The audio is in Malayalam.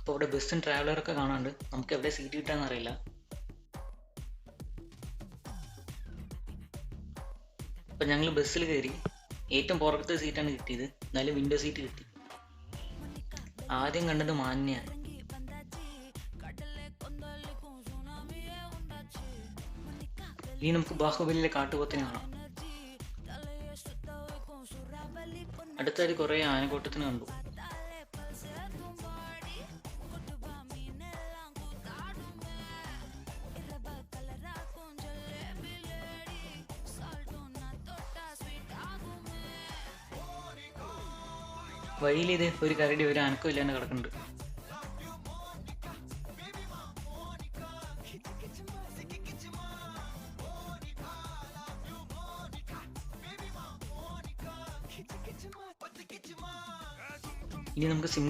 അപ്പോൾ ഇവിടെ ബസ്സും ട്രാവലറൊക്കെ കാണാണ്ട് നമുക്ക് എവിടെ സീറ്റ് കിട്ടാന്ന് അറിയില്ല. അപ്പം ഞങ്ങൾ ബസ്സിൽ കയറി. ഏറ്റവും പുറത്തെ സീറ്റാണ് കിട്ടിയത്. എന്നാലും വിൻഡോ സീറ്റ് കിട്ടി. ആദ്യം കണ്ടത് മാന്യയാണ്. ഇനി നമുക്ക് ബാഹുബലിയിലെ കാട്ടുപോത്തിനെ കാണാം. അടുത്തായി കുറേ ആനക്കൂട്ടത്തിന് കണ്ടു. വഴിയിലിത് ഒരു കരടി ഒരു അനക്കം ഇല്ലാണ്ട് കിടക്കുന്നുണ്ട്. ഇനി നമുക്ക് സിംഗ